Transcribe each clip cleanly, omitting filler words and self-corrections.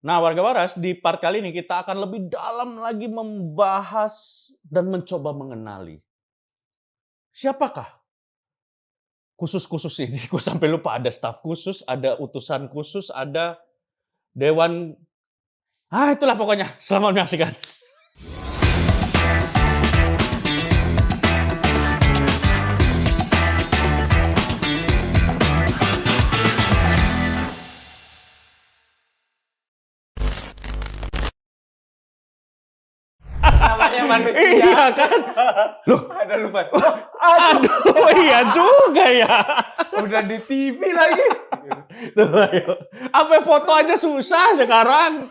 Nah, warga waras, di part kali ini kita akan lebih dalam lagi membahas dan mencoba mengenali siapakah khusus-khusus ini. Gue sampai lupa, ada staf khusus, ada utusan khusus, ada dewan. Itulah pokoknya. Selamat menyaksikan. Namanya manusia. Iya kan? Loh, Ada lupa. aduh, iya juga ya. Udah di TV lagi. Tuh, ayo. Apa foto aja susah sekarang,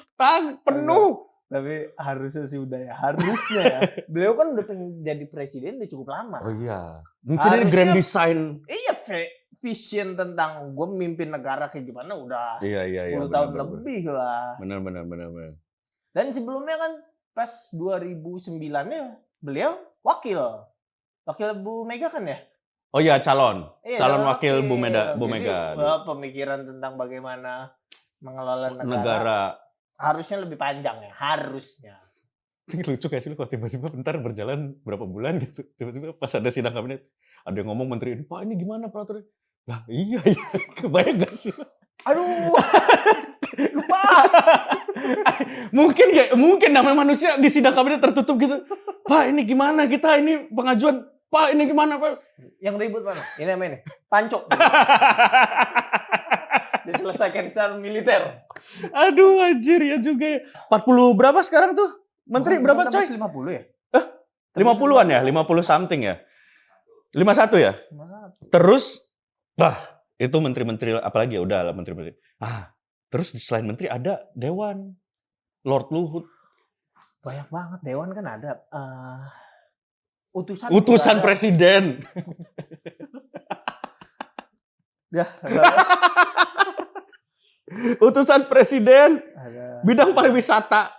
penuh. Tapi harusnya sih udah ya. Harusnya ya. Beliau kan udah pengen jadi presiden udah cukup lama. Oh iya, mungkin ini Harusnya- grand design. Iya, vision tentang gue memimpin negara kayak gimana udah Iya, 10 tahun lebih lah. Benar. Dan sebelumnya kan pas 2009-nya beliau wakil Bu Mega kan ya? Oh iya, calon Iya, calon wakil Bu Mega. Jadi, pemikiran tentang bagaimana mengelola negara harusnya lebih panjang ya, harusnya. Lucu kayak sih lu kalau tiba-tiba bentar berjalan berapa bulan gitu. Tiba-tiba pas ada sidang kabinet, ada yang ngomong menteri ini, Pak ini gimana peraturan? Lah iya, kebayang gak sih? Aduh, lupa. mungkin namanya manusia di sidang kabinet tertutup gitu. Pak ini gimana kita ini pengajuan? Pak ini gimana Pak? Yang ribut mana? Ini namanya nih, Panco. Diselesaikan secara militer. Aduh anjir ya juga ya. 40 berapa sekarang tuh? Menteri berapa coy? 50 ya? 50-an ya? 50 something ya? 51 ya? Terus, itu menteri-menteri, apalagi ya udah lah menteri-menteri. Terus selain menteri ada dewan, Lord Luhut. Banyak banget, dewan kan ada. Utusan Utusan juga ada. presiden. Ya, Utusan presiden, ada. bidang pariwisata.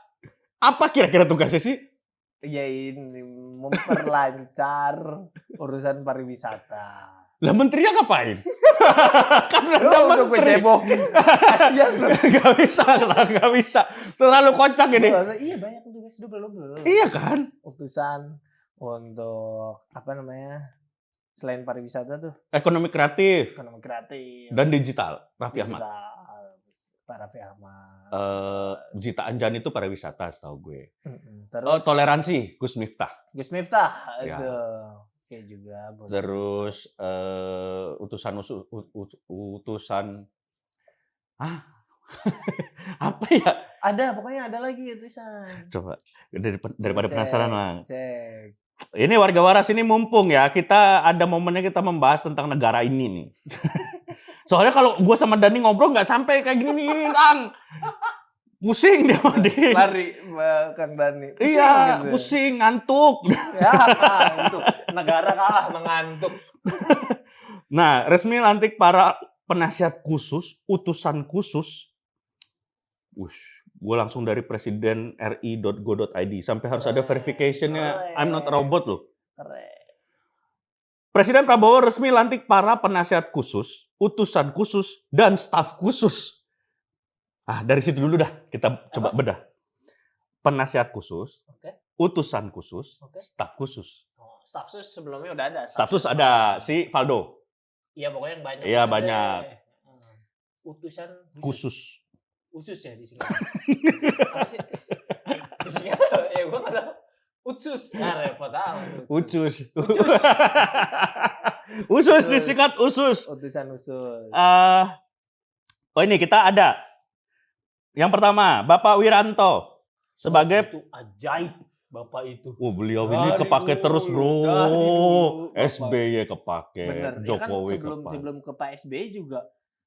Apa kira-kira tugasnya sih? Ya ini memperlancar urusan pariwisata. Lah menterinya ngapain? Kan ada Udah gue menteri. cebokin. Kasian lu. Gak bisa. Terlalu kocak ini. Iya banyak tugas double. Iya kan? Utusan untuk apa namanya? Selain pariwisata tuh Ekonomi kreatif ekonomi kreatif dan digital. Raffi Ahmad. Pak Raffi Ahmad. Zita Anjani itu pariwisata setahu gue. Terus Toleransi, Gus Miftah. Gus Miftah Ya. itu kayak juga. boleh. Terus utusan apa ya? Ada pokoknya ada lagi tulisan. Coba daripada Cek, penasaran Bang. Cek. Ini warga waras ini mumpung ya, kita ada momennya kita membahas tentang negara ini nih. Soalnya kalau gue sama Dani ngobrol nggak sampai kayak gini nih, Lang. Pusing dia sama dia. Lari Kang Dani. Iya, gitu. pusing, ngantuk. Ya, itu negara kalah mengantuk. Nah, resmi lantik para penasihat khusus, utusan khusus. Gue langsung dari presiden ri.go.id sampai harus ada verification-nya. I'm not a robot loh. Keren. Presiden Prabowo resmi lantik para penasihat khusus, utusan khusus, dan staf khusus. Dari situ dulu dah kita coba bedah. Penasihat khusus, Oke. utusan khusus, Oke. staf khusus. Staf sus sebelumnya udah ada. Staf khusus ada si Valdo. Iya pokoknya yang banyak. Iya, Ada. banyak. Utusan Khusus. Usus ya di sini. Apa sih? Disingkat ya gua nggak tahu. Usus. Repot amat. Ucus. Ucus. Usus disingkat usus. Utusan usus. Ini kita ada. Yang pertama, Bapak Wiranto sebagai Itu ajaib Bapak itu. beliau ini Dari kepake dulu, terus, Bro. dari dulu, Bapak. SBY kepake, Bener. Jokowi ya kan kepake. sebelum ke Pak SBY juga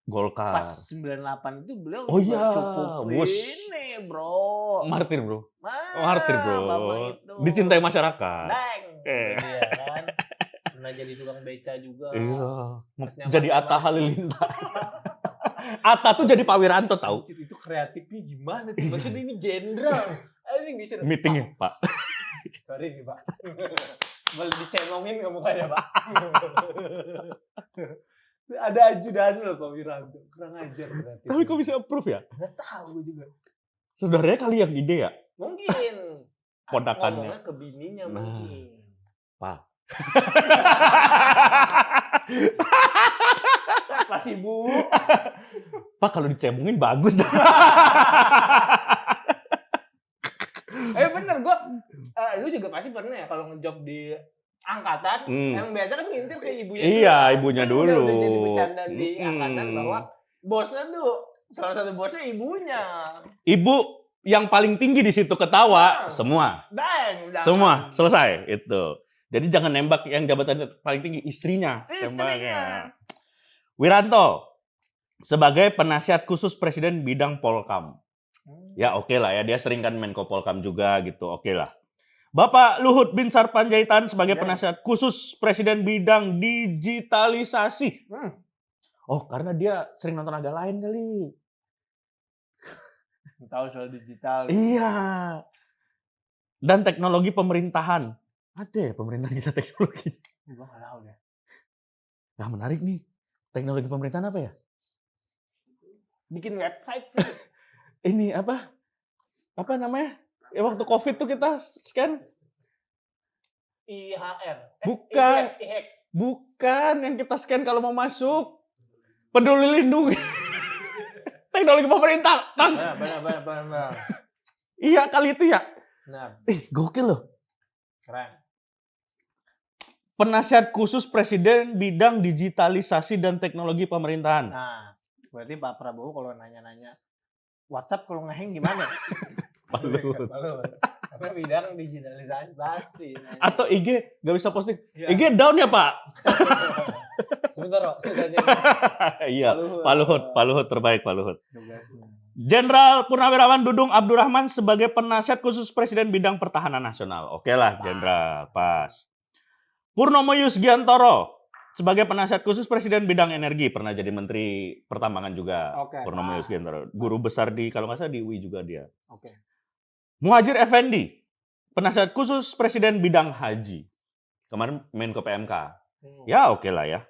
Golkar. pas 98 itu beliau Oh juga iya, cukup wush. ini, Bro. Martir, Bro. Ah, Martir, Bro. Bapak itu. Dicintai masyarakat. Deng. Eh. Iya kan. Pernah jadi tukang beca juga. Iya. Pas Jadi nyaman-nyaman. Atta Halilintar. Atta tuh jadi Pak Wiranto tahu. Anjir, itu kreatifnya gimana tuh? Maksudnya ini jenderal. Anjing bisa. Meetingnya, Pak. Sorry nih, Pak. Boleh dicemongin nggak mukanya, Pak? Ada ajudan loh Pak Wiranto. Kurang ajar berarti. Tapi kok bisa approve ya? Nggak tahu gue juga. Saudaranya kali yang ide ya? Mungkin. Ponakannya. Ngomongnya ke bininya Nah. mungkin. Pak. Apa sih, Bu? Pak kalau dicemungin bagus dah. Bener, lu juga pasti pernah ya kalau ngejob di angkatan, yang biasa kan ngintir ke ibunya. Iya, ibunya Kan dulu. Udah jadi bercanda di angkatan bahwa bosnya tuh salah satu bosnya ibunya. Ibu yang paling tinggi di situ ketawa, semua. Semua selesai itu. Jadi jangan nembak yang jabatan paling tinggi, istrinya. Tembaknya. Wiranto sebagai penasihat khusus Presiden bidang Polkam. Ya oke lah ya, dia sering kan Menko Polkam juga gitu, oke lah. Bapak Luhut Binsar Panjaitan sebagai penasihat khusus Presiden bidang digitalisasi. Oh, karena dia sering nonton agak lain kali. Tahu soal digital. Iya. Dan teknologi pemerintahan. Ada ya pemerintahan kita teknologi? Gua nggak tahu deh. Nah menarik nih. Teknologi pemerintahan apa ya? Bikin website. Ini apa? Apa namanya? Ya waktu COVID tuh kita scan. IHR. Bukan. IHEC. Bukan yang kita scan kalau mau masuk. Peduli Lindungi. Teknologi pemerintah. Benar. Iya kali itu ya. Benar. Gokil loh. Keren. Penasihat khusus Presiden bidang digitalisasi dan teknologi pemerintahan. Nah, berarti Pak Prabowo kalau nanya-nanya WhatsApp kalau ngeheng gimana? Luhut. Karena bidang digitalisasi pasti. Atau IG nggak bisa posting. Ya. IG down ya Pak? Sebentar Pak, Iya, Pak Luhut terbaik Pak Luhut. Tugasnya. Jenderal Purnawirawan Dudung Abdurrahman sebagai penasihat khusus Presiden bidang pertahanan nasional. Oke lah, Jenderal, pas. Purnomo Yusgiantoro sebagai penasihat khusus Presiden bidang energi, pernah jadi Menteri Pertambangan juga. Oke, Purnomo pas. Yusgiantoro, guru besar di kalau nggak salah di UI juga dia. Oke. Muhadjir Effendi, penasihat khusus Presiden bidang haji. Kemarin Menko PMK. Ya oke lah ya.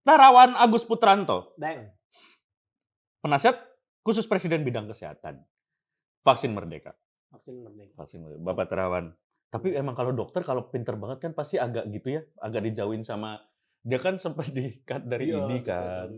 Terawan Agus Putranto, penasihat khusus Presiden bidang kesehatan. Vaksin Merdeka. Bapak Terawan. Tapi emang kalau dokter kalau pinter banget kan pasti agak gitu ya, agak dijauhin sama dia kan sempat di-cut dari ID kan.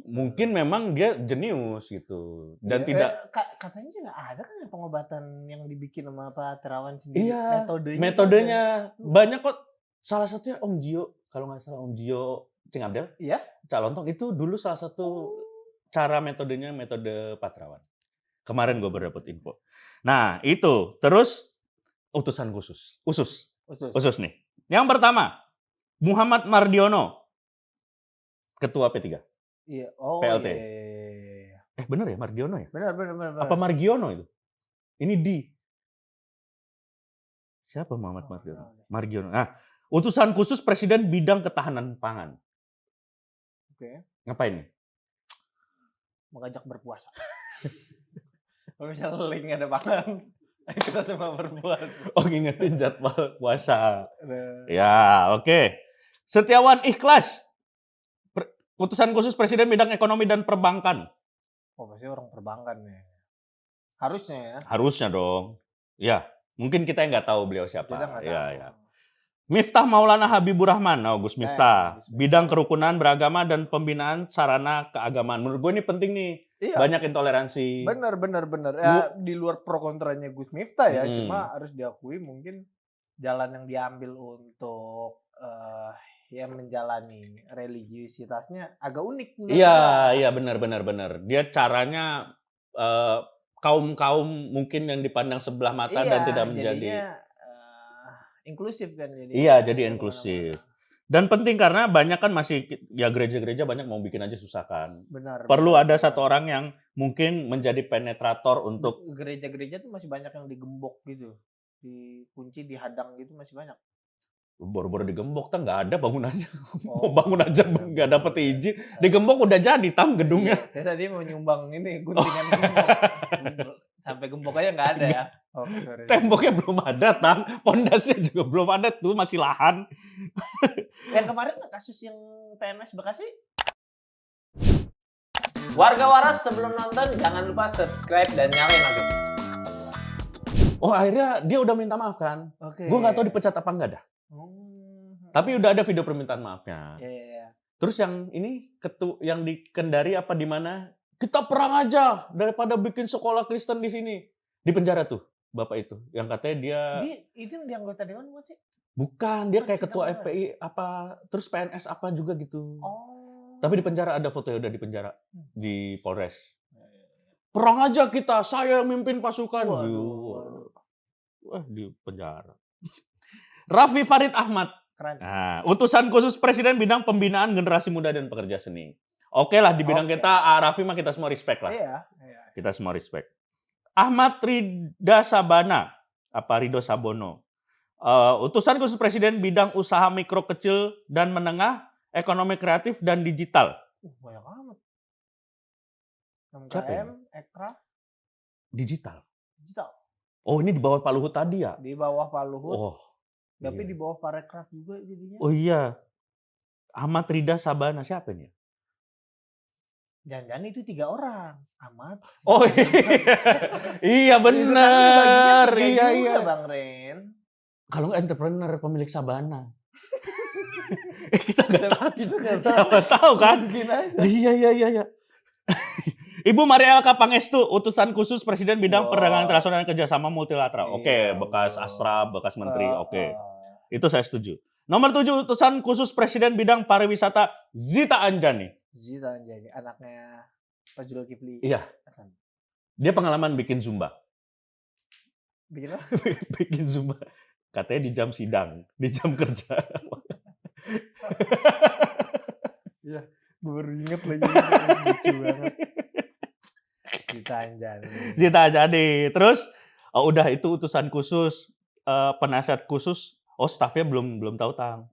Mungkin memang dia jenius gitu dan tidak katanya juga ada kan pengobatan yang dibikin sama Pak Terawan sendiri. Iya, metodenya banyak kok. Salah satunya Om Jio, kalau nggak salah Om Jio Cing Abdel. Iya. Cak Lontong itu dulu salah satu cara metodenya metode Pak Terawan. Kemarin gue baru dapet info. Nah, itu. Terus utusan khusus. Usus nih. Yang pertama, Muhammad Mardiono. Ketua P3. Iya. Oh, PLT. Iya. Bener ya Mardiono ya? Benar. Apa Margiono itu? Ini di. Siapa Muhammad Mardiono? Margiono. Nah, utusan khusus Presiden bidang ketahanan pangan. Oke. Ngapain nih? Mengajak berpuasa. Kalau misalnya link ada pangan, kita semua berpuasa. Oh, ngingetin jadwal puasa. Ya, oke. Setiawan Ikhlas. Utusan khusus Presiden bidang ekonomi dan perbankan. Oh, pasti orang perbankan ya. Harusnya ya. Harusnya dong. Ya, mungkin kita yang nggak tahu beliau siapa. Kita nggak tahu. Ya. Miftah Maulana Habibur Rahman, Gus Miftah. Bidang kerukunan beragama dan pembinaan sarana keagamaan. Menurut gue ini penting nih. Iya. Banyak intoleransi. Bener. Ya, di luar pro kontranya Gus Miftah ya, cuma harus diakui mungkin jalan yang diambil untuk ya menjalani religiusitasnya agak unik. Iya, benar. Dia caranya kaum mungkin yang dipandang sebelah mata dan tidak menjadi inklusif kan jadi. Iya, jadi inklusif. Dan penting karena banyak kan masih ya gereja-gereja banyak mau bikin aja susah kan. Benar. Perlu ada satu orang yang mungkin menjadi penetrator untuk gereja-gereja tuh masih banyak yang digembok gitu. Dikunci, dihadang gitu masih banyak. Baru-baru digembok kan nggak ada bangunannya. Mau bangun aja nggak dapat izin. Digembok udah jadi gedungnya. Iya, saya tadi mau nyumbang ini guntingan gembok. Sampai gembok aja nggak ada ya. Oh, sorry. Temboknya belum ada, pondasinya juga belum ada tuh, masih lahan. Yang kemarin kasus yang PNS Bekasi Warga waras sebelum nonton jangan lupa subscribe dan nyalain lonceng. Oh akhirnya dia udah minta maaf kan? Oke. Gue nggak tahu dipecat apa enggak dah. Tapi udah ada video permintaan maafnya. Iya. Terus yang ini yang di Kendari apa di mana? Kita perang aja daripada bikin sekolah Kristen di sini. Di penjara tuh bapak itu. Yang katanya dia Itu yang di anggota dewan bukan sih? bukan, dia kayak Sidang ketua apa? FPI apa, terus PNS apa juga gitu. Oh. Tapi di penjara ada fotonya udah di penjara di Polres. Perang aja kita, saya yang mimpin pasukan. Waduh. Wah, di penjara. Raffi Farid Ahmad. Keren. Nah, utusan khusus Presiden bidang pembinaan generasi muda dan pekerja seni. Oke lah, di bidang Oke. kita, Raffi mah kita semua respect lah. Iya. Kita semua respect. Ahmad Rida Sabana, apa Rido Sabono. Utusan khusus Presiden bidang usaha mikro kecil dan menengah, ekonomi kreatif dan digital. Banyak amat. Siapa MKM, Ekraf, Digital. digital. Oh, ini di bawah Pak Luhut tadi ya? Di bawah Pak Luhut, Oh. tapi iya. di bawah Pak Ekraf juga jadinya. Oh iya. Ahmad Rida Sabana siapa ini? Jangan-jangan itu 3 orang. Ahmad. Oh iya. Iya benar. Iya iya. Bang Ren. Kalau nggak entrepreneur pemilik Sabana. Kita nggak tahu. Kita nggak tahu. Siapa tahu kan? Mungkin aja. Iya. Ibu Marielka Pangestu, utusan khusus Presiden bidang Wah. perdagangan internasional dan kerjasama multilateral. Oke, Iya, bekas betul. Astra, bekas Menteri. Oke, Ah. itu saya setuju. Nomor 7, utusan khusus Presiden bidang pariwisata Zita Anjani. Zita Anjani, anaknya Pak Zulkifli Iya, Hasan. dia pengalaman bikin Zumba. Bikin apa? Bikin Zumba. Katanya di jam sidang, di jam kerja. Iya, gue baru inget lagi. Lucu banget. Zita Anjani. Zita Anjani. Terus udah itu utusan khusus, penasihat khusus. Oh, stafnya belum tahu tang.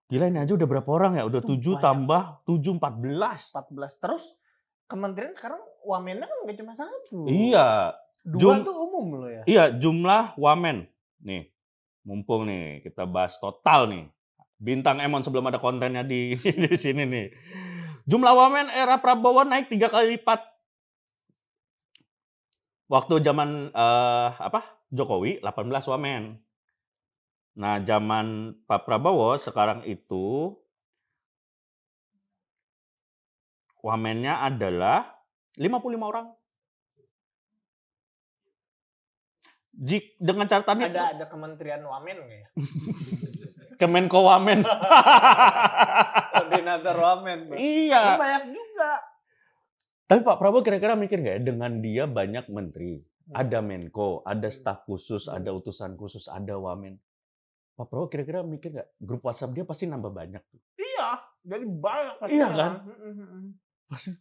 Gila ini aja udah berapa orang ya? Udah Itu 7 banyak. tambah 7 14. 14. Terus kementerian sekarang wamennya kan nggak cuma 1. Iya. 2 tuh umum loh ya. Iya, jumlah wamen. Nih, mumpung nih kita bahas total nih. Bintang Emon sebelum ada kontennya di sini nih. Jumlah wamen era Prabowo naik 3 kali lipat. Waktu zaman Jokowi 18 wamen. Nah, zaman Pak Prabowo sekarang itu wamennya adalah 55 orang. Dengan catatan Ada kementerian wamen nggak ya? Kemenko Wamen. Koordinator wamen. Iya. Banyak juga. Tapi Pak Prabowo kira-kira mikir nggak ya, dengan dia banyak menteri, ada Menko, ada staf khusus, ada utusan khusus, ada wamen. Pak Prabowo kira-kira mikir nggak, grup WhatsApp dia pasti nambah banyak. Iya, jadi banyak. Iya kan? Pasti.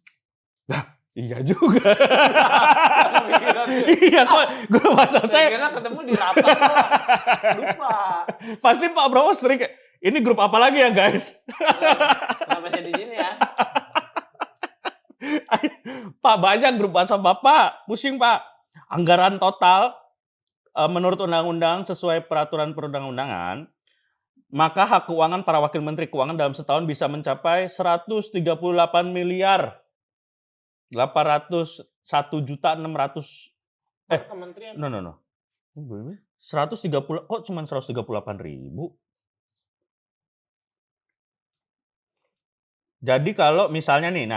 Nah, iya juga. Iya kok, grup WhatsApp saya. Kira ketemu di rapat. Lupa. Pasti Pak Prabowo sering kayak, ini grup apa lagi ya guys? Kenapa saya di sini ya? Pak, banyak grup WhatsApp Bapak. Pusing Pak. Anggaran total menurut undang-undang sesuai peraturan perundang-undangan, maka hak keuangan para wakil menteri keuangan dalam setahun bisa mencapai 138 miliar 801 juta 600 Kementerian. no. 130 kok cuma 138.000? Jadi kalau misalnya nih,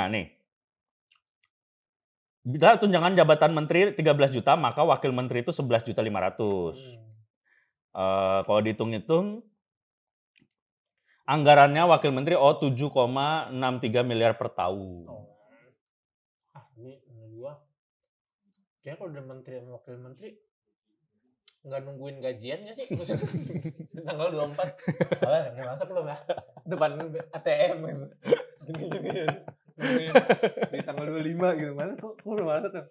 bila tunjangan jabatan menteri 13 juta, maka wakil menteri itu 11.500.000. Kalau dihitung-hitung, anggarannya wakil menteri 7,63 miliar per tahun. Ini gua. Kayaknya kalau udah menteri sama wakil menteri nggak nungguin gajian nggak sih? Tanggal 24. Udah masuk belum ya? Depan ATM gitu. Gini. Di tanggal 25 gitu. Mana kok belum masuk ya?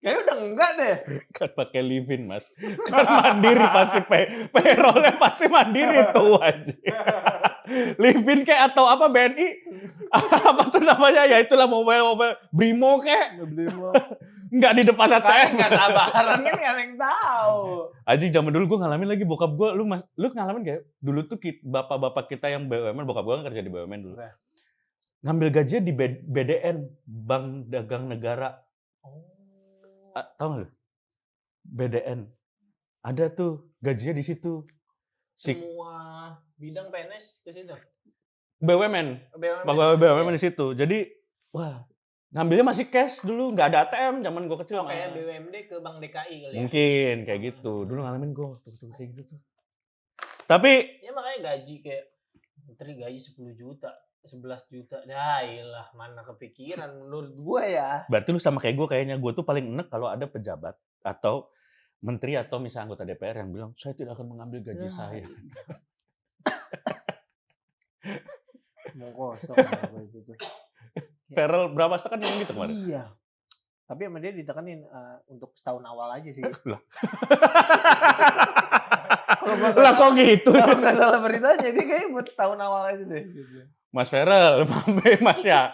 Kayaknya udah enggak deh. Kan pakai livin, Mas. Kan mandiri pasti payroll-nya pasti mandiri tuh aja. Livin kayak atau apa BNI? Apa tuh namanya? Ya itulah mobile Brimo kayak. Brimo. Enggak di depan ATM. Enggak sabaran kan enggak ada yang tahu. Aji zaman dulu gue ngalamin lagi bokap gue, lu ngalamin gak? Dulu tuh bapak-bapak kita yang BUMN, bokap gue kan kerja di BUMN dulu. ngambil gajinya di BDN, Bank Dagang Negara. Oh. Tahu nggak lu? BDN. Ada tuh gajinya di situ. Semua bidang PNS ke situ. BUMN. BUMN di situ. Jadi, wah, ngambilnya masih cash dulu, nggak ada ATM zaman gue kecil. Kayak BUMD ke Bank DKI kali ya. Mungkin kayak gitu. Dulu ngalamin gue waktu kayak gitu tuh. Tapi ya makanya gaji kayak menteri gaji 10 juta, 11 juta. Dah, iyalah, mana kepikiran menurut gue ya. Berarti lu sama kayak gue kayaknya. Gue tuh paling enek kalau ada pejabat atau menteri atau misalnya anggota DPR yang bilang, saya tidak akan mengambil gaji saya. Mau kosong itu tuh. Feral berapa sekan yang gitu kemarin? Iya. Tapi sama dia ditekanin untuk setahun awal aja sih. Lah kok gitu? Kalau nggak salah beritanya, dia kayaknya buat setahun awal aja deh. Gitu. Mas Feral, Mas ya.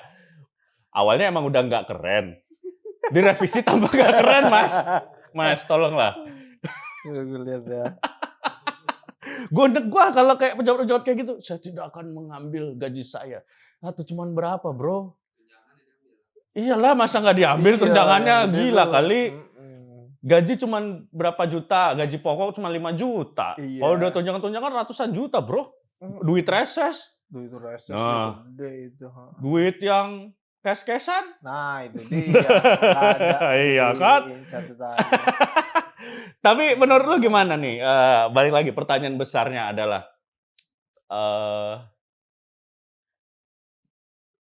Awalnya emang udah nggak keren. Direvisi tambah nggak keren, Mas. Mas, tolonglah. Gue lihat ya. Gue kalau kayak pejabat-pejabat kayak gitu, saya tidak akan mengambil gaji saya. Atau cuman berapa, bro? Iyalah, masa nggak diambil tunjangannya? Gila kali. Gaji cuman berapa juta, gaji pokok cuma 5 juta. Iya. Kalau udah tunjangan ratusan juta, bro. Duit reses. Duit reses Nah, gede itu. Duit yang cash-cashan. Nah, itu dia. Ada. Iya kan? Catatan. Tapi menurut lu gimana nih? Balik lagi, pertanyaan besarnya adalah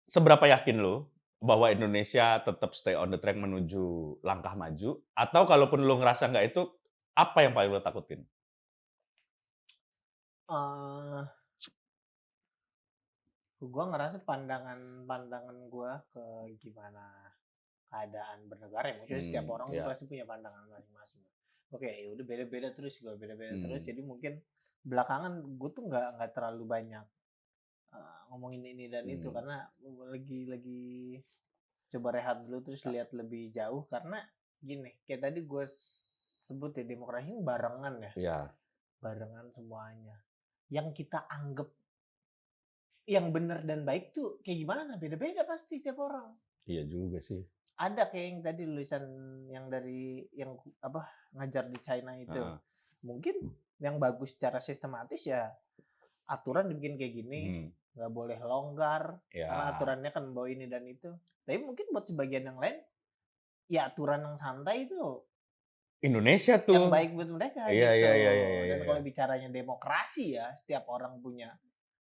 seberapa yakin lu bahwa Indonesia tetap stay on the track menuju langkah maju? Atau kalaupun lu ngerasa nggak itu, apa yang paling lu takutin? Gue ngerasa pandangan gue ke gimana keadaan bernegara ya. Maksudnya setiap orang pasti punya pandangan masing-masing. Oke, ya udah beda-beda terus, terus. Jadi mungkin belakangan gue tuh nggak terlalu banyak ngomongin ini dan itu karena lagi coba rehat dulu terus lihat lebih jauh karena gini, kayak tadi gue sebut ya demokrasi ini barengan ya. Iya. Barengan semuanya. Yang kita anggap yang benar dan baik tuh kayak gimana? Beda-beda pasti setiap orang. Iya juga sih. Ada kayak yang tadi tulisan yang dari yang ngajar di China itu. Mungkin yang bagus secara sistematis ya aturan dibikin kayak gini, nggak boleh longgar, karena aturannya kan membawa ini dan itu. Tapi mungkin buat sebagian yang lain, ya aturan yang santai itu Indonesia tuh yang baik buat mereka. Iya, gitu. iya. Dan kalau bicaranya demokrasi ya, setiap orang punya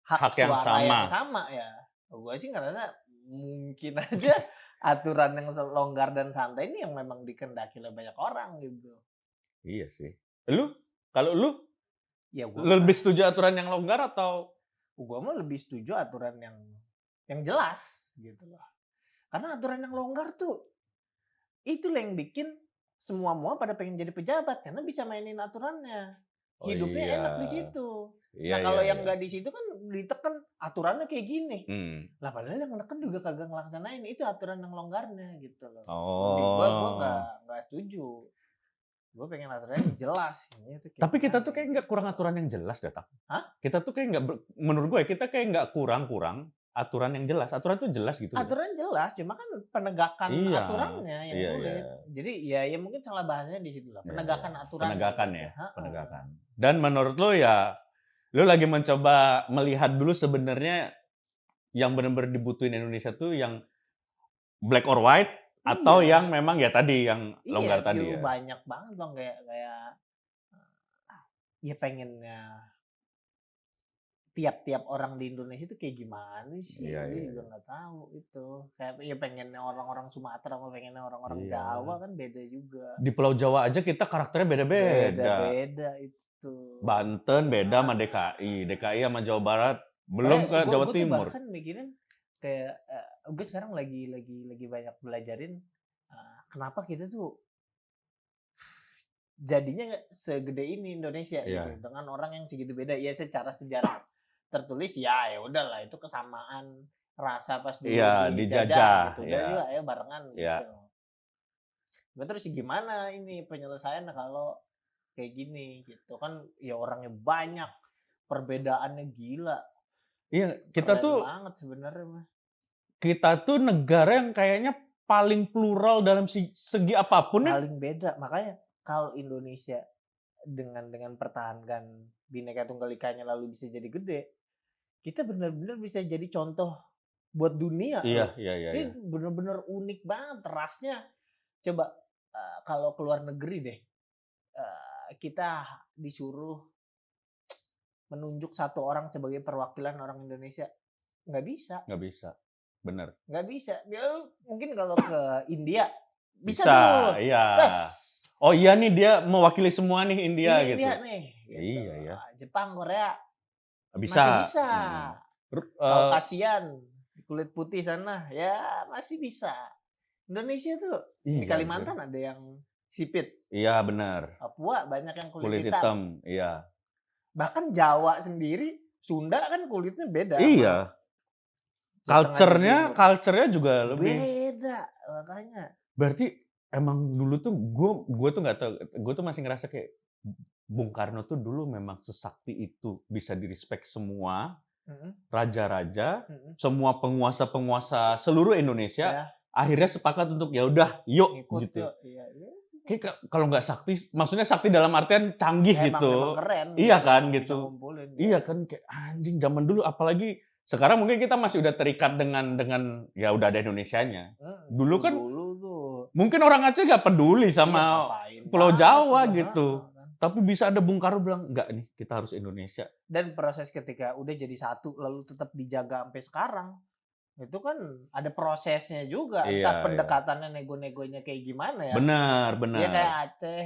hak yang suara sama. yang sama ya. Gue sih ngerasa mungkin aja aturan yang longgar dan santai ini yang memang dikendaki oleh banyak orang gitu. Iya sih. Kalau lu ya lebih setuju aturan yang longgar atau? Gue mah lebih setuju aturan yang jelas gitu loh. Karena aturan yang longgar tuh itulah yang bikin semua pada pengen jadi pejabat karena bisa mainin aturannya. Hidupnya enak di situ. Nah kalau yang nggak di situ kan ditekan aturannya kayak gini. Lah padahal yang neken juga kagak ngelaksanain itu aturan yang longgarnya gitu loh. Gue nggak setuju. Gue pengen aturannya jelas. Tapi kita tuh kayak nggak kurang aturan yang jelas, Datang. Hah? Kita tuh kayak nggak, menurut gue kita kayak nggak kurang aturan yang jelas. Aturan itu jelas gitu. Aturan jelas, cuma kan penegakan aturannya yang sulit. Jadi ya mungkin salah bahasanya di situ lah. Penegakan aturan. Penegakan ya, penegakan. Dan menurut lo ya, lo lagi mencoba melihat dulu sebenarnya yang benar-benar dibutuhin Indonesia tuh yang black or white atau yang memang ya tadi yang longgar tadi ya. Banyak banget Bang kayak ya pengennya tiap-tiap orang di Indonesia itu kayak gimana sih? Juga nggak tahu itu. Kayak ya pengennya orang-orang Sumatera sama pengennya orang-orang Jawa kan beda juga. Di Pulau Jawa aja kita karakternya beda-beda. Beda itu. Banten beda sama DKI. DKI sama Jawa Barat belum ke Jawa Timur. Gue bahkan mikirin kayak gue sekarang lagi banyak belajarin kenapa kita tuh jadinya segede ini Indonesia gitu dengan orang yang segitu beda. Ya secara sejarah tertulis ya udahlah itu kesamaan rasa pas dulu dijajah gitu. Dan juga barengan gitu. Nah, terus gimana ini penyelesaiannya kalau kayak gini gitu kan ya orangnya banyak, perbedaannya gila. Iya, kita keren tuh banget sebenarnya mah. kita tuh negara yang kayaknya paling plural dalam segi apapun ya. Paling beda. Makanya kalau Indonesia dengan pertahankan Bhinneka Tunggal Ikanya lalu bisa jadi gede, kita benar-benar bisa jadi contoh buat dunia. Iya. Sih benar-benar unik banget rasnya. Coba kalau keluar negeri deh, kita disuruh menunjuk satu orang sebagai perwakilan orang Indonesia, nggak bisa. Nggak bisa, bener. Nggak bisa. Ya, mungkin kalau ke India bisa tuh. Iya. Oh iya nih dia mewakili semua nih India gitu. India nih. Gitu. Iya ya. Jepang, Korea Masih bisa. Kaukasian, kulit putih sana, ya masih bisa. Indonesia tuh di Kalimantan ada yang sipit. Iya benar. Papua banyak yang kulit hitam. Iya. Bahkan Jawa sendiri, Sunda kan kulitnya beda. Iya. Culture-nya juga lebih beda makanya. Berarti emang dulu tuh gue tuh nggak tahu, gue tuh masih ngerasa kayak Bung Karno tuh dulu memang sesakti itu, bisa direspek semua raja-raja, semua penguasa-penguasa seluruh Indonesia akhirnya sepakat untuk ya udah yuk ikut gitu. Iya. Kayak kalau nggak sakti, maksudnya sakti dalam artian canggih gitu. Emang keren. Iya kan gitu. Ngumpulin, iya kan kayak anjing zaman dulu, apalagi sekarang mungkin kita masih udah terikat dengan ya udah ada Indonesianya. Dulu kan tuh. Mungkin orang Aceh nggak peduli sama Pulau Jawa gitu. Tapi bisa ada Bung Karno bilang, enggak nih, kita harus Indonesia. Dan proses ketika udah jadi satu, lalu tetap dijaga sampai sekarang, itu kan ada prosesnya juga. Entah pendekatannya, nego-negonya kayak gimana ya. Benar. Ya kayak Aceh,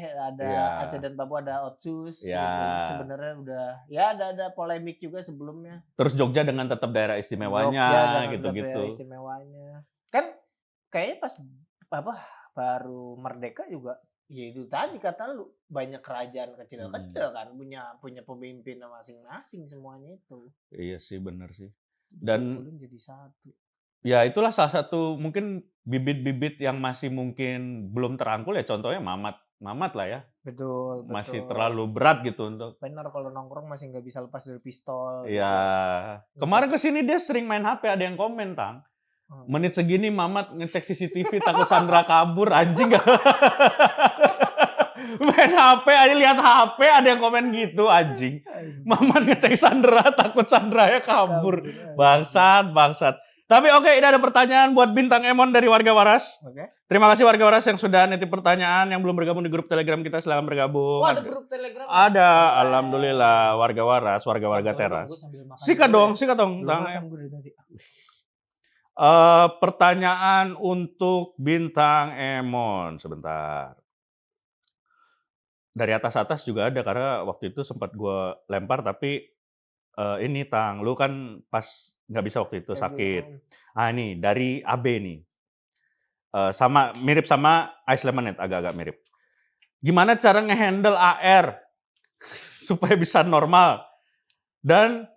Aceh dan Papua ada Otsus. Gitu. Sebenarnya udah, ya ada polemik juga sebelumnya. Terus Jogja dengan tetap daerah istimewanya, gitu-gitu. Daerah istimewanya. Kan kayaknya pas baru merdeka juga, ya itu tadi kata lu, banyak kerajaan kecil-kecil kan punya pemimpin masing-masing semuanya itu. Iya sih, benar sih. Dan jadi satu. Ya itulah salah satu mungkin bibit-bibit yang masih mungkin belum terangkul ya, contohnya Mamat lah ya. Betul. Masih terlalu berat gitu untuk. Benar, kalau nongkrong masih nggak bisa lepas dari pistol. Iya. Gitu. Kemarin kesini dia sering main HP, ada yang komen Tang. Menit segini Mamat ngecek CCTV takut Sandra kabur, anjing gak? Main HP aja, lihat HP ada yang komen gitu, anjing. Mamat ngecek Sandra takut Sandra ya kabur. Bangsat. Tapi oke, ini ada pertanyaan buat Bintang Emon dari warga Waras. Terima kasih warga Waras yang sudah nitip pertanyaan, yang belum bergabung di grup Telegram kita silahkan bergabung. Oh, ada grup Telegram? Ada, alhamdulillah warga Waras, warga teras. Sikat dong. Pertanyaan untuk Bintang Emon sebentar. Dari atas juga ada, karena waktu itu sempat gue lempar, tapi ini Tang, lu kan pas nggak bisa waktu itu sakit. Ini dari AB nih, mirip sama Ice Lemonade, agak-agak mirip. Gimana cara ngehandle AR supaya bisa normal? Dan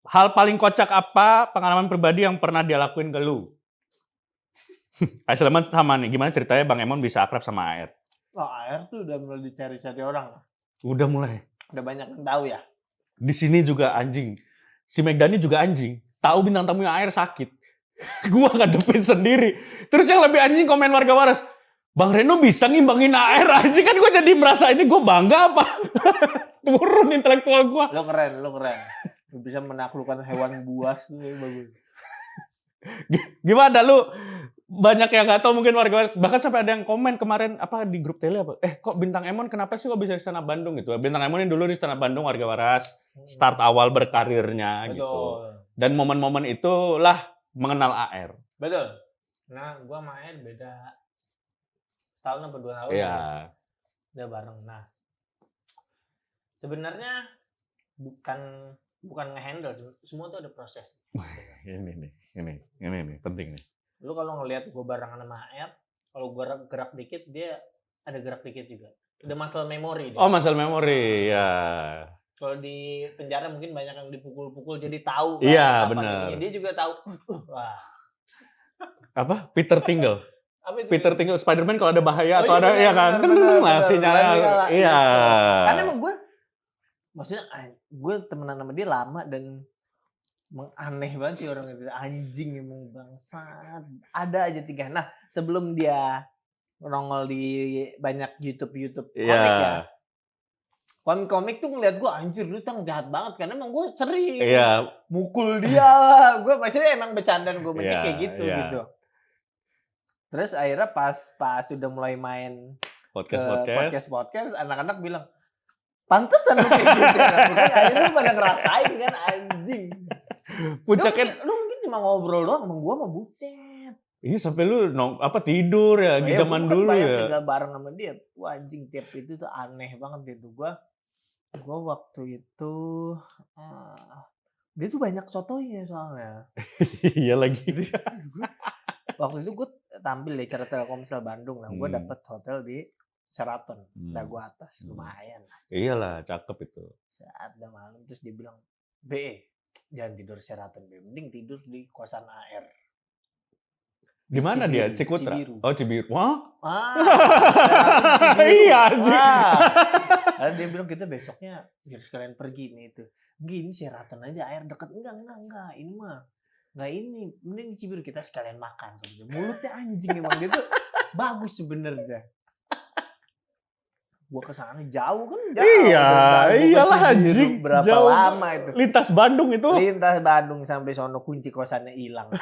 hal paling kocak apa pengalaman pribadi yang pernah dia lakuin ke lu? Ice Lemonade sama nih, gimana ceritanya Bang Emon bisa akrab sama AR? AR tuh udah mulai dicari-cari orang. Udah mulai. Udah banyak yang tahu ya. Di sini juga anjing. Si Megdani juga anjing. Tahu bintang tamunya AR sakit. Gua ngadepin sendiri. Terus yang lebih anjing komen warga Waras. Bang Reno bisa ngimbangin AR anjing, kan gue jadi merasa ini gue bangga apa? Turun intelektual gue. Lo keren. Lo bisa menaklukkan hewan buas tuh, bagus. Gimana lu? Banyak yang nggak tahu mungkin warga Waras. Bahkan sampai ada yang komen kemarin di grup tele apa? Kok Bintang Emon kenapa sih kok bisa di Stand Up Bandung gitu? Bintang Emon ini dulu di Stand Up Bandung warga Waras. Start awal berkarirnya. Betul. Gitu. Dan momen-momen itulah mengenal AR. Betul. Nah, gua main beda tahun apa 2 tahun. Iya. Udah bareng. Nah, sebenarnya bukan ngehandle, semua tuh ada proses. Ini penting nih. Lu kalau ngelihat gue barengan sama AR, kalau gue gerak dikit, dia ada gerak dikit juga. Udah muscle memory. Oh, muscle memory, ya. Kalau di penjara mungkin banyak yang dipukul-pukul, jadi tahu. Iya, benar. Dia juga tahu. Wah. Apa? Peter Tingle. Peter Tingle, Spider-Man kalau ada bahaya atau ada, ya kan? Lah sinyalnya. Iya. Karena emang gue, maksudnya gue temenan sama dia lama dan Emang aneh banget sih orang itu, anjing emang bangsat. Ada aja 3. Nah, sebelum dia nongol di banyak YouTube komik ya. Iya. Komik tuh ngeliat gue, anjir lu Tang jahat banget, karena emang gue sering Iya. mukul dia lah. Gue maksudnya emang bercandaan gue Iya, kayak gitu iya. gitu. Terus akhirnya pas udah mulai main ke podcast, anak-anak bilang, pantesan lu kayak gitu. Kan akhirnya lu pada ngerasain kan, anjing. Puncaknya Lu mungkin cuma ngobrol doang sama gue mah bucet. iya sampai lu tidur ya di zaman dulu kan ya. tinggal bareng sama dia. Wah anjing, tiap itu tuh aneh banget gitu. Gue waktu itu dia tuh banyak sotoynya soalnya. Iya lagi. Waktu itu gue tampil di acara Telkomsel Bandung. Nah, gue dapet hotel di Sheraton, Dago Atas, lumayan lah. Iyalah, cakep itu. Saat udah malam terus dia bilang, "Be, jangan tidur Sheraton, Be. Mending tidur di kosan AR." Di mana dia? Cibiru, Cikutra. Cibiru. Oh, Cibiru. Wah. Sheraton Cibiru. Iya, anjing. Lalu dia bilang, kita besoknya biar sekalian pergi nih itu. Gini Sheraton aja, air deket. Enggak. Ini mah nggak ini, mending di Cibiru kita sekalian makan. Mulutnya anjing emang dia tuh bagus sebenarnya. Gua kesana jauh kan, Iya, iyalah anjing. Berapa jauh. Lama itu? Lintas Bandung itu. Lintas Bandung sampai sono kunci kosannya hilang.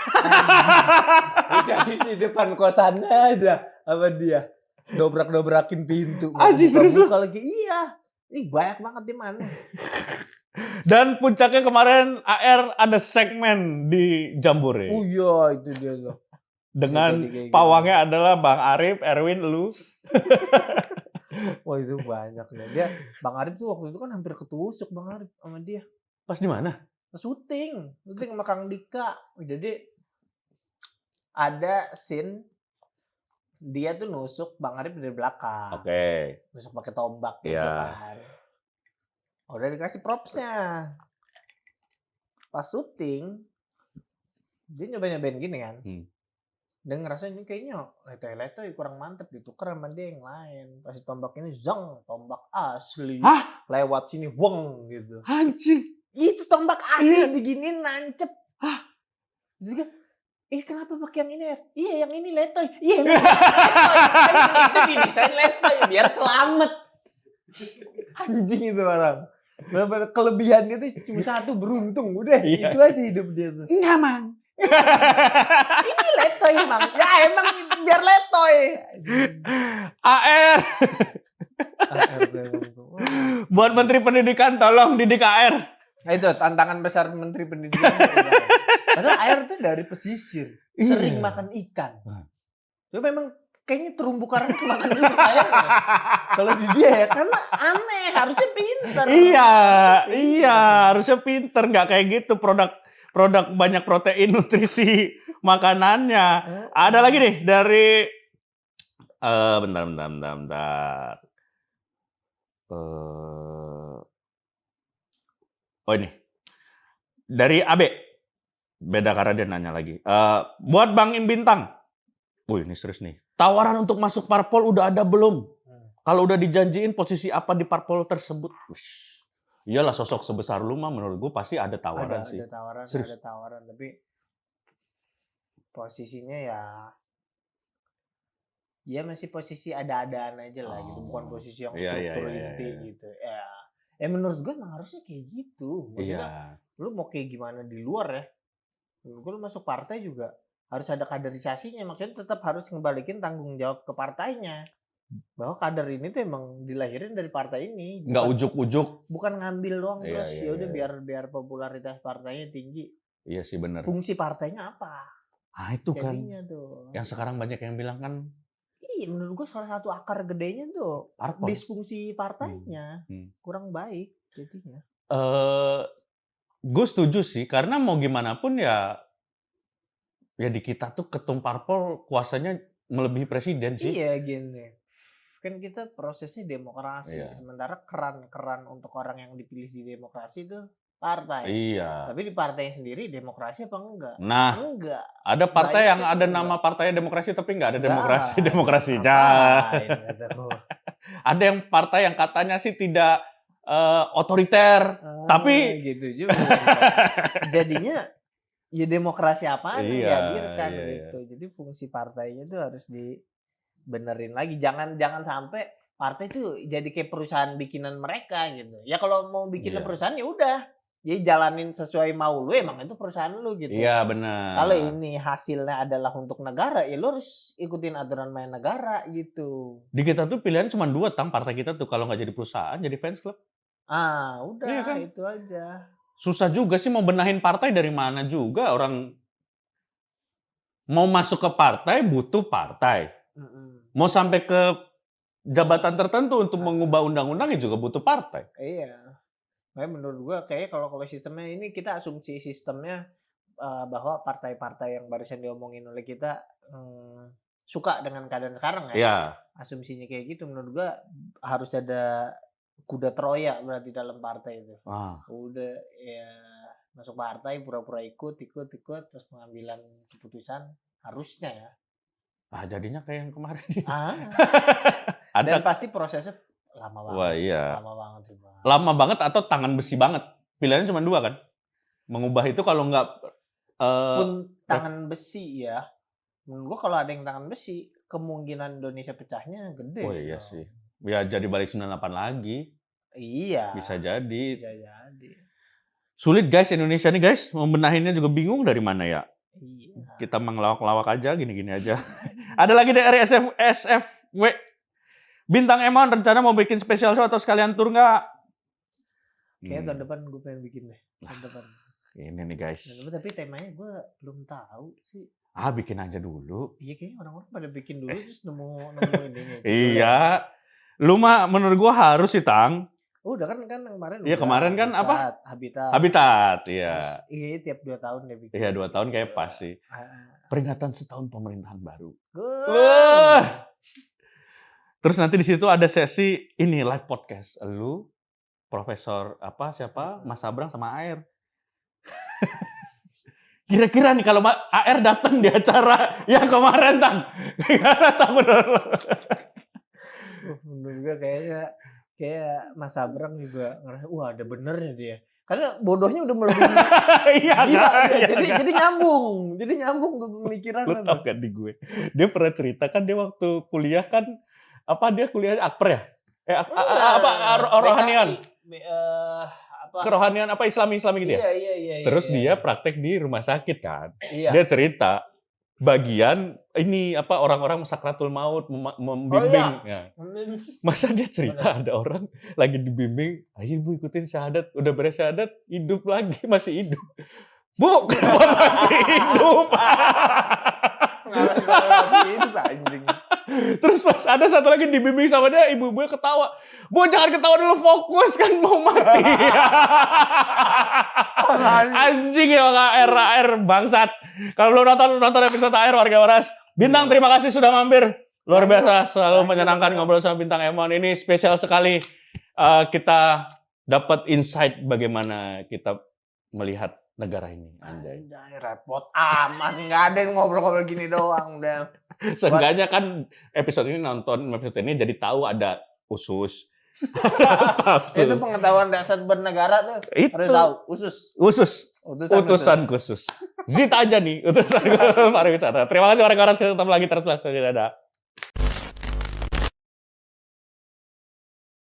Jadi di depan kosannya aja apa dia dobrak-dobrakin pintu. Anjing serius lu? Kalau iya, ini banyak banget di mana. Dan puncaknya kemarin AR ada segmen di Jambore. Oh iya, itu dia tuh. Dengan pawangnya adalah Bang Arif, Erwin, lu. Wah itu banyak nih. Dia Bang Arif tuh waktu itu kan hampir ketusuk Bang Arif sama dia. Pas di mana? Syuting sama Kang Dika. Jadi ada scene dia tuh nusuk Bang Arif dari belakang. Oke. Nusuk pakai tombak gitu kan. Udah dikasih propsnya. Pas syuting dia nyobain gini kan. Dia ngerasa ini kayaknya letoy kurang mantep, ditukar sama dia yang lain. Pas tombak ini zong, tombak asli. Hah? Lewat sini weng gitu. Anjing. Itu tombak asli diginiin nancep. Hah? Terus kan, kenapa pakai yang ini? Iya yang ini letoy. Iya yang itu didesain letoy biar selamat. Anjing itu orang. Benar-benar kelebihannya tuh cuma satu, beruntung. Udah itu aja hidup dia tuh. Enggak, Mang. Ini letoy, Mang. Ya emang biar letoy. AR. Buat Menteri Pendidikan tolong didik AR. Nah itu tantangan besar Menteri Pendidikan. Padahal AR tuh dari pesisir. Sering makan ikan. Dia memang kayaknya terumbu karang makan ikan. Kalau di dia ya karena aneh, harusnya pinter. Iya, harusnya pinter, nggak kayak gitu produk banyak protein nutrisi makanannya. Ada lagi nih dari bentar. Oh ini dari Abe, beda karena dia nanya lagi. Buat Bang In Bintang, ini serius nih. Tawaran untuk masuk parpol udah ada belum? Kalau udah dijanjiin posisi apa di parpol tersebut? Iyalah sosok sebesar lu mah menurut gue pasti ada tawaran sih. Ada tawaran, tapi posisinya ya masih posisi ada-adaan aja lah gitu, bukan posisi yang struktur inti gitu. Ya menurut gue emang harusnya kayak gitu. Maksudnya lu mau kayak gimana di luar ya? Menurut gue lu masuk partai juga harus ada kaderisasinya, maksudnya tetap harus ngembalikin tanggung jawab ke partainya. Bahwa kader ini tuh emang dilahirin dari partai ini. Nggak ujuk-ujuk. Bukan ngambil doang terus ya udah biar popularitas partainya tinggi. Iya sih benar. Fungsi partainya apa? Itu kan. Tuh. Yang sekarang banyak yang bilang kan. Iya menurut gue salah satu akar gedenya tuh parpol. Disfungsi partainya kurang baik jadinya. Gue setuju sih karena mau gimana pun ya di kita tuh ketum parpol kuasanya melebihi presiden sih. Iya gini. Kan kita prosesnya demokrasi, sementara keran untuk orang yang dipilih di demokrasi itu partai. Iya. Tapi di partainya sendiri demokrasi apa enggak? Nah, enggak. Ada partai yang ada nama partainya demokrasi tapi enggak ada demokrasinya. Ada yang partai yang katanya sih tidak otoriter. Tapi gitu juga. Jadinya ya demokrasi apaan yang dihadirkan gitu. Jadi fungsi partainya itu harus dibenerin lagi. Jangan sampai partai itu jadi kayak perusahaan bikinan mereka gitu. Ya kalau mau bikin perusahaan ya udah. Jadi jalanin sesuai mau lu, emang itu perusahaan lu gitu. Iya benar. Kalau ini hasilnya adalah untuk negara, ya lu harus ikutin aturan main negara gitu. Di kita tuh pilihan cuma 2 partai kita tuh, kalau nggak jadi perusahaan jadi fans club. Udah Iya kan? itu aja. Susah juga sih mau benahin partai, dari mana juga orang mau masuk ke partai butuh partai. Mau sampai ke jabatan tertentu untuk mengubah undang-undang ya juga butuh partai. Iya. Makanya menurut gua kayaknya kalau sistemnya ini kita asumsi sistemnya bahwa partai-partai yang barusan diomongin oleh kita suka dengan keadaan sekarang ya. Iya. Asumsinya kayak gitu menurut gua harus ada kuda Troya berarti dalam partai itu. Udah ya masuk partai pura-pura ikut terus pengambilan keputusan harusnya ya. Jadinya kayak yang kemarin. Dan pasti prosesnya lama banget. Wah iya. Lama banget sih, Bang. Lama banget atau tangan besi banget. Pilihannya cuma 2 kan. Mengubah itu kalau nggak pun tangan besi ya. Menurut gua kalau ada yang tangan besi, kemungkinan Indonesia pecahnya gede. Oh iya sih. Ya jadi balik 98 lagi. Iya. Bisa jadi. Bisa jadi. Sulit guys Indonesia nih guys. Membenahinnya juga bingung dari mana ya. Iya. Kita mengelawak-lawak aja, gini-gini aja. Ada lagi dari SFW. Bintang Emon rencana mau bikin special show atau sekalian tour nggak? Kayaknya tahun depan gue pengen bikin deh. Tahun depan. Ini nih guys. Tapi temanya gue belum tahu sih. Bikin aja dulu. Iya kayaknya orang-orang pada bikin dulu terus nemu ininya. Iya. Lu mah menurut gue harus sih Tang. Udah kan kemarin. Iya kemarin kan Habitat. Habitat, iya. Iya tiap 2 tahun dia bikin. Iya 2 tahun kayak pas sih. Peringatan setahun pemerintahan baru. Terus nanti di situ ada sesi ini live podcast. Lu, Profesor siapa? Mas Abrang sama AR. Kira-kira nih kalau AR datang di acara yang kemarin Tang. Gimana Tang menurut? Menurut gue kayak Mas Abrang juga ngerasa ada benernya dia. Karena bodohnya udah melebihi. Iya, jadi nyambung. Jadi nyambung ke pemikiran. Lu tau gak di gue? Dia pernah cerita kan dia waktu kuliah kan dia kuliah Akper ya? Rohanian. Kerohanian Islami gitu ya? Iya. Terus dia praktek di rumah sakit kan. Iya. Dia cerita bagian ini orang-orang sakratul maut membimbing. Ya. Masa dia cerita ada orang lagi dibimbing, ayo Bu ikutin syahadat, udah beres syahadat, hidup lagi, masih hidup. Bu, kenapa masih hidup? Masih hidup anjing. Terus pas ada satu lagi dibimbing sama dia, ibu-ibunya ketawa. Bu, jangan ketawa dulu, fokus kan mau mati. Anjing ya AR bangsat. Kalau belum nonton episode AR warga Waras. Bintang terima kasih sudah mampir. Luar biasa, selalu menyenangkan ngobrol sama Bintang Emon. Ini spesial sekali. Kita dapat insight bagaimana kita melihat negara ini. Anjay. Repot amat, nggak ada yang ngobrol-ngobrol gini doang udah. Seenggaknya kan episode ini jadi tahu ada usus. Itu pengetahuan dasar bernegara tuh. Itu. Harus tahu usus. Utusan khusus. Zit aja nih utusan pariwisata. Terima kasih orang-orang, kita ketemu lagi terus. Dadah.